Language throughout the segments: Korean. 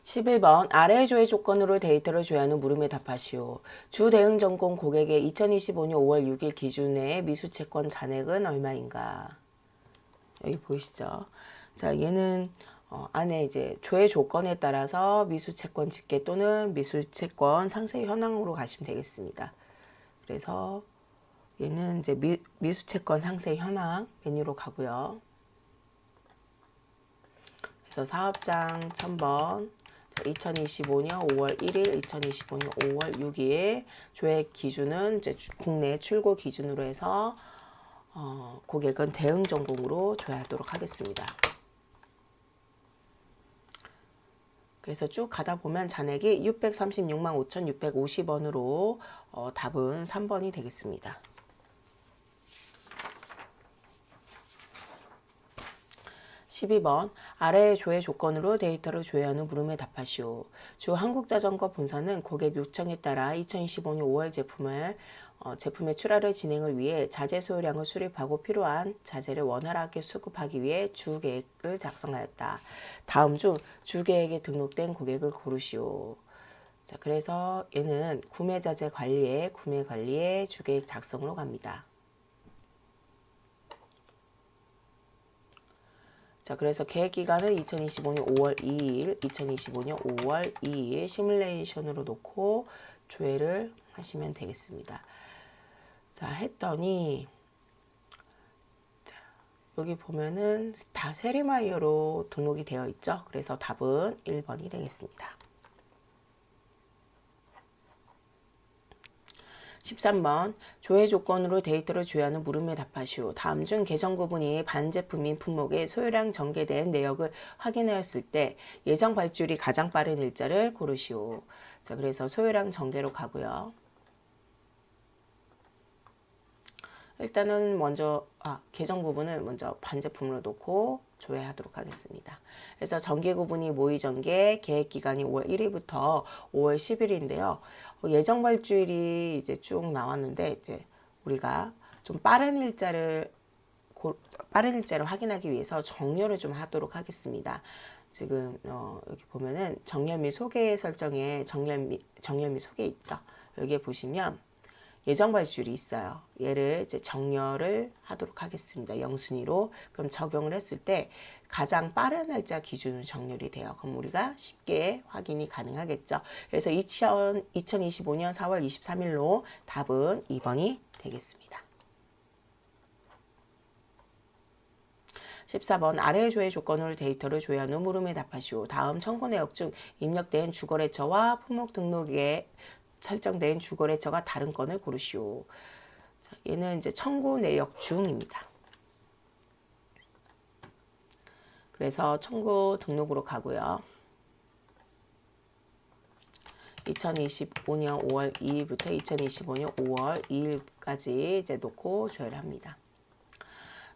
11번 아래의 조회 조건으로 데이터를 조회하는 물음에 답하시오. 주 대응 전공 고객의 2025년 5월 6일 기준의 미수채권 잔액은 얼마인가? 여기 보이시죠? 자, 얘는 안에 이제 조회 조건에 따라서 미수채권 집계 또는 미수채권 상세 현황으로 가시면 되겠습니다. 그래서 얘는 이제 미수채권 상세 현황 메뉴로 가고요. 그래서 사업장 1000번 2025년 5월 1일, 2025년 5월 6일 조회 기준은 이제 국내 출고 기준으로 해서 고객은 대응 전공으로 조회하도록 하겠습니다. 그래서 쭉 가다 보면 잔액이 636만 5,650원으로 답은 3번이 되겠습니다. 12번 아래의 조회 조건으로 데이터를 조회하는 물음에 답하시오. 주 한국자전거 본사는 고객 요청에 따라 2025년 5월 제품의 출하를 진행을 위해 자재 소요량을 수립하고 필요한 자재를 원활하게 수급하기 위해 주계획을 작성하였다. 다음 중 주계획에 등록된 고객을 고르시오. 자, 그래서 얘는 구매 자재 관리에 주계획 작성으로 갑니다. 자, 그래서 계획 기간은 2025년 5월 2일, 2025년 5월 2일 시뮬레이션으로 놓고 조회를 하시면 되겠습니다. 자, 했더니 자, 여기 보면은 다 세리마이어로 등록이 되어 있죠. 그래서 답은 1번이 되겠습니다. 13번 조회 조건으로 데이터를 조회하는 물음에 답하시오. 다음 중 계정 구분이 반제품인 품목의 소요량 전개된 내역을 확인하였을 때 예정 발주일이 가장 빠른 일자를 고르시오. 자, 그래서 소요량 전개로 가고요. 일단은 먼저 계정 구분을 먼저 반제품으로 놓고 조회하도록 하겠습니다. 그래서 전개 구분이 모의 전개 계획 기간이 5월 1일부터 5월 10일인데요. 예정 발주일이 이제 쭉 나왔는데 이제 우리가 좀 빠른 일자를 확인하기 위해서 정렬을 좀 하도록 하겠습니다. 지금 여기 보면은 정렬 및 소개 설정에 정렬 및 소개 있죠. 여기에 보시면 예정 발주일이 있어요. 얘를 이제 정렬을 하도록 하겠습니다. 영순위로. 그럼 적용을 했을 때 가장 빠른 날짜 기준으로 정렬이 돼요. 그럼 우리가 쉽게 확인이 가능하겠죠. 그래서 2025년 4월 23일로 답은 2번이 되겠습니다. 14번 아래의 조회 조건으로 데이터를 조회한 후 물음에 답하시오. 다음 청구 내역 중 입력된 주거래처와 품목 등록에 설정된 주거래처가 다른 건을 고르시오. 자, 얘는 이제 청구 내역 중입니다. 그래서 청구 등록으로 가고요. 2025년 5월 2일부터 2025년 5월 2일까지 이제 놓고 조회를 합니다.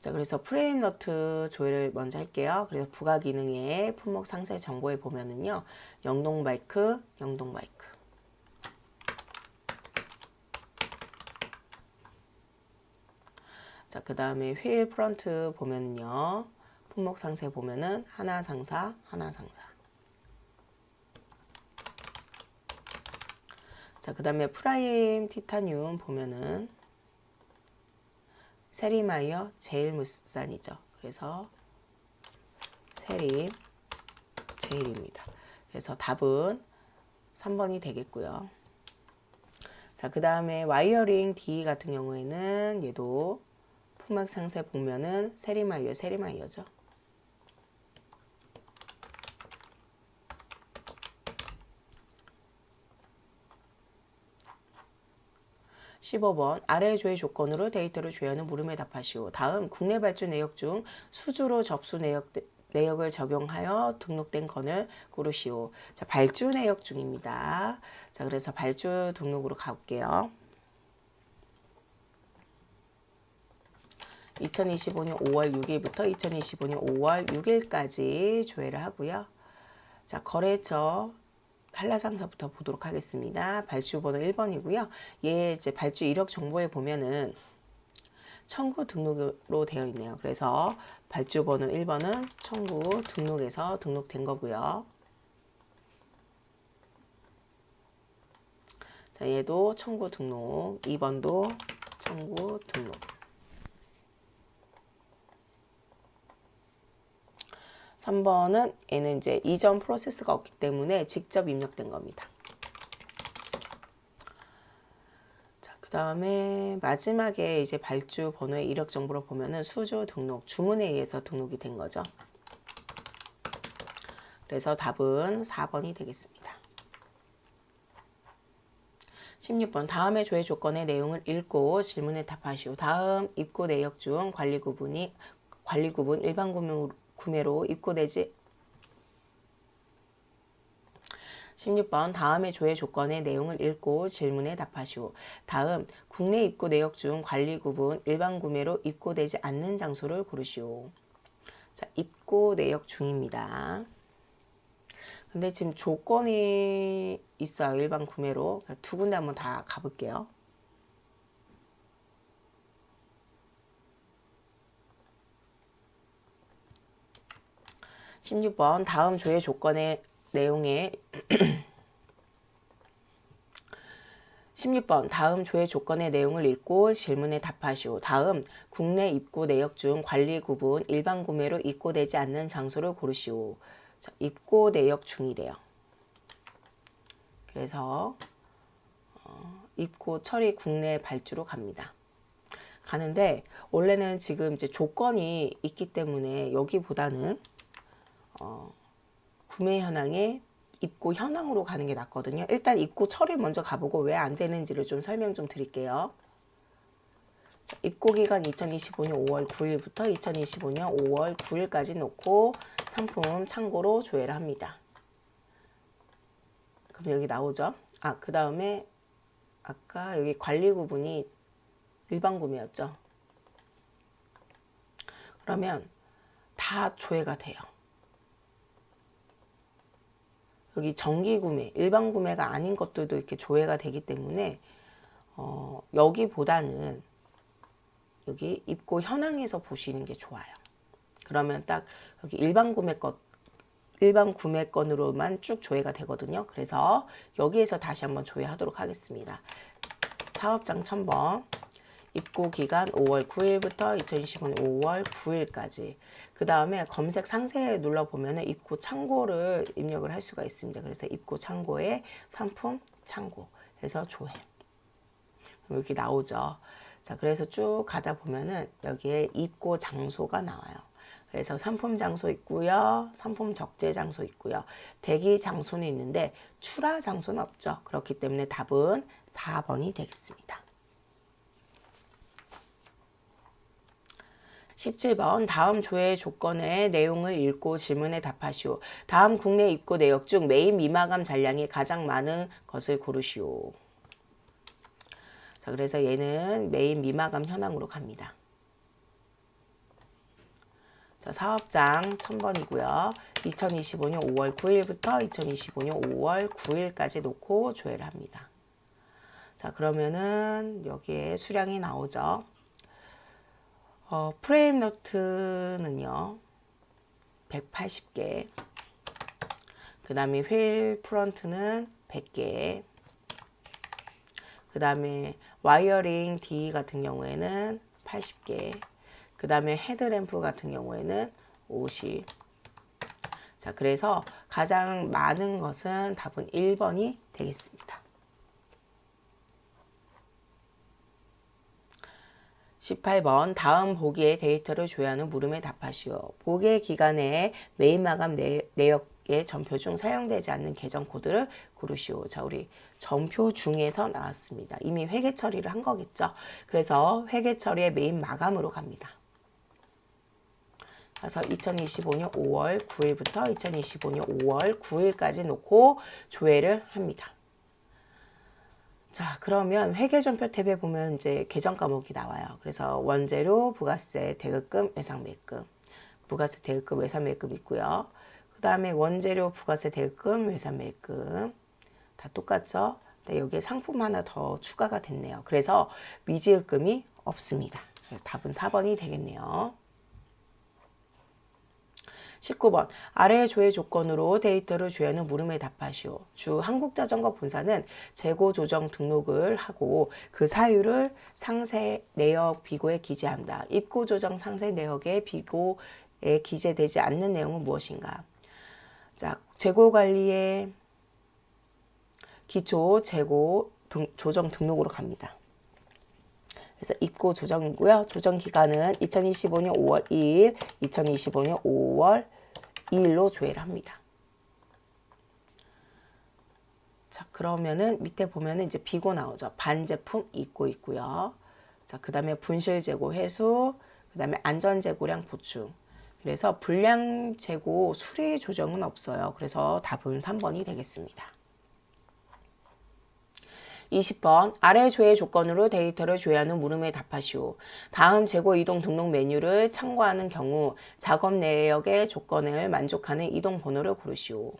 자, 그래서 프레임 너트 조회를 먼저 할게요. 그래서 부가 기능의 품목 상세 정보에 보면은요. 영동 바이크. 자, 그 다음에 휠 프런트 보면은요. 품목 상세 보면은 하나 상사. 자, 그 다음에 프라임 티타늄 보면은 세리마이어 제일물산이죠. 그래서 세림 제일입니다. 그래서 답은 3번이 되겠고요. 자, 그 다음에 와이어링 D 같은 경우에는 얘도 품목 상세 보면은 세리마이어죠. 15번 아래의 조회 조건으로 데이터를 조회하는 물음에 답하시오. 다음 국내 발주 내역 중 수주로 접수 내역을 적용하여 등록된 건을 고르시오. 자, 발주 내역 중입니다. 자, 그래서 발주 등록으로 가볼게요. 2025년 5월 6일부터 2025년 5월 6일까지 조회를 하고요. 자, 거래처 한라상사부터 보도록 하겠습니다. 발주번호 1번이고요. 얘 이제 발주 이력 정보에 보면은 청구 등록으로 되어 있네요. 그래서 발주번호 1번은 청구 등록에서 등록된 거고요. 자, 얘도 청구 등록. 2번도 청구 등록. 3번은 얘는 이제 이전 프로세스가 없기 때문에 직접 입력된 겁니다. 자, 그 다음에 마지막에 이제 발주 번호의 이력 정보를 보면은 수주 등록, 주문에 의해서 등록이 된 거죠. 그래서 답은 4번이 되겠습니다. 16번 다음의 조회 조건의 내용을 읽고 질문에 답하시오. 다음 입고 내역 중 관리 구분 일반 구매로 입고되지 16번 다음의 조회 조건의 내용을 읽고 질문에 답하시오. 다음 국내 입고 내역 중 관리 구분 일반 구매로 입고되지 않는 장소를 고르시오. 자, 입고 내역 중입니다. 근데 지금 조건이 있어요. 일반 구매로. 두 군데 한번 다 가볼게요. (16번) 다음 조회 조건의 내용에 16번 다음 조회 조건의 내용을 읽고 질문에 답하시오. 다음 국내 입고 내역 중 관리 구분 일반 구매로 입고되지 않는 장소를 고르시오. 자, 입고 내역 중이래요. 그래서 입고 처리 국내 발주로 갑니다. 가는데 원래는 지금 이제 조건이 있기 때문에 여기보다는 구매 현황에 입고 현황으로 가는 게 낫거든요. 일단 입고 처리 먼저 가보고 왜 안 되는지를 좀 설명 좀 드릴게요. 자, 입고 기간 2025년 5월 9일부터 2025년 5월 9일까지 놓고 상품 창고로 조회를 합니다. 그럼 여기 나오죠. 그 다음에 아까 여기 관리 구분이 일반 구매였죠. 그러면 다 조회가 돼요. 여기 정기 구매, 일반 구매가 아닌 것들도 이렇게 조회가 되기 때문에 여기보다는 여기 입고 현황에서 보시는 게 좋아요. 그러면 딱 여기 일반 구매건으로만 쭉 조회가 되거든요. 그래서 여기에서 다시 한번 조회하도록 하겠습니다. 사업장 1000번 입고 기간 5월 9일부터 2025년 5월 9일까지. 그 다음에 검색 상세에 눌러보면 입고 창고를 입력을 할 수가 있습니다. 그래서 입고 창고에 상품 창고 해서 조회. 여기 나오죠. 자, 그래서 쭉 가다 보면은 여기에 입고 장소가 나와요. 그래서 상품 장소 있고요. 상품 적재 장소 있고요. 대기 장소는 있는데 출하 장소는 없죠. 그렇기 때문에 답은 4번이 되겠습니다. 17번 다음 조회 조건의 내용을 읽고 질문에 답하시오. 다음 국내 입고 내역 중 메인 미마감 잔량이 가장 많은 것을 고르시오. 자, 그래서 얘는 메인 미마감 현황으로 갑니다. 자, 사업장 1000번이고요. 2025년 5월 9일부터 2025년 5월 9일까지 놓고 조회를 합니다. 자, 그러면은 여기에 수량이 나오죠. 프레임 너트는요 180개, 그 다음에 휠 프런트는 100개, 그 다음에 와이어링 D 같은 경우에는 80개, 그 다음에 헤드램프 같은 경우에는 50. 자, 그래서 가장 많은 것은 답은 1번이 되겠습니다. 18번 다음 보기의 데이터를 조회하는 물음에 답하시오. 보기 기간에 메인 마감 내역의 전표 중 사용되지 않는 계정 코드를 고르시오. 자, 우리 전표 중에서 나왔습니다. 이미 회계 처리를 한 거겠죠. 그래서 회계 처리의 메인 마감으로 갑니다. 그래서 2025년 5월 9일부터 2025년 5월 9일까지 놓고 조회를 합니다. 자, 그러면 회계전표 탭에 보면 이제 계정 과목이 나와요. 그래서 원재료, 부가세, 대급금, 외상매입금, 부가세, 대급금, 외상매입금 있고요. 그 다음에 원재료, 부가세, 대급금, 외상매입금 다 똑같죠? 근데 여기에 상품 하나 더 추가가 됐네요. 그래서 미지급금이 없습니다. 그래서 답은 4번이 되겠네요. 19번 아래의 조회 조건으로 데이터를 조회하는 물음에 답하시오. 주 한국자전거 본사는 재고 조정 등록을 하고 그 사유를 상세 내역 비고에 기재한다. 입고 조정 상세 내역의 비고에 기재되지 않는 내용은 무엇인가? 자, 재고 관리의 기초 재고 조정 등록으로 갑니다. 그래서 입고 조정이고요. 조정 기간은 2025년 5월 2일, 2025년 5월 2일로 조회를 합니다. 자, 그러면은 밑에 보면은 이제 비고 나오죠. 반제품 입고 있고요. 자, 그 다음에 분실 재고 회수, 그 다음에 안전 재고량 보충. 그래서 불량 재고 수리 조정은 없어요. 그래서 답은 3번이 되겠습니다. 20번 아래 조회 조건으로 데이터를 조회하는 물음에 답하시오. 다음 재고 이동 등록 메뉴를 참고하는 경우 작업 내역의 조건을 만족하는 이동 번호를 고르시오.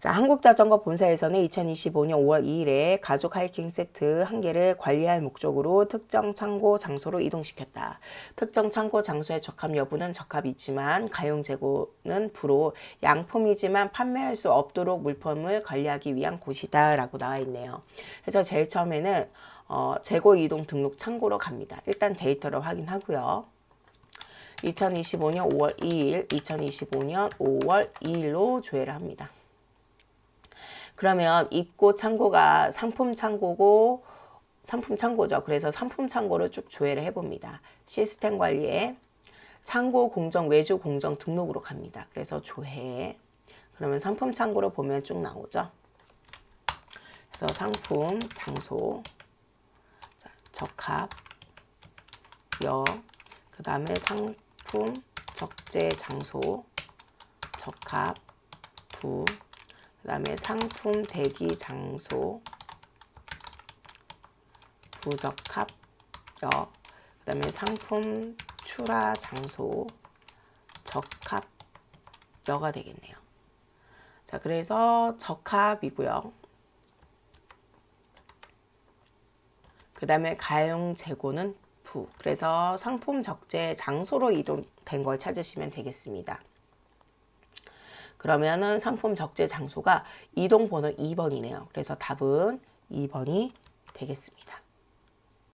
자, 한국자전거 본사에서는 2025년 5월 2일에 가족 하이킹 세트 1개를 관리할 목적으로 특정 창고 장소로 이동시켰다. 특정 창고 장소의 적합 여부는 적합이지만 가용 재고는 불호 양품이지만 판매할 수 없도록 물품을 관리하기 위한 곳이다 라고 나와 있네요. 그래서 제일 처음에는 재고 이동 등록 창고로 갑니다. 일단 데이터를 확인하고요. 2025년 5월 2일, 2025년 5월 2일로 조회를 합니다. 그러면 입고 창고가 상품 창고고 상품 창고죠. 그래서 상품 창고를 쭉 조회를 해봅니다. 시스템 관리에 창고 공정 외주 공정 등록으로 갑니다. 그래서 조회. 그러면 상품 창고로 보면 쭉 나오죠. 그래서 상품 장소, 자, 적합, 그 다음에 상품 적재 장소, 적합, 그 다음에 상품 대기 장소, 부적합, 그 다음에 상품 출하 장소, 적합, 가 되겠네요. 자, 그래서 적합이고요. 그 다음에 가용 재고는 그래서 상품 적재 장소로 이동된 걸 찾으시면 되겠습니다. 그러면은 상품 적재 장소가 이동 번호 2번이네요. 그래서 답은 2번이 되겠습니다.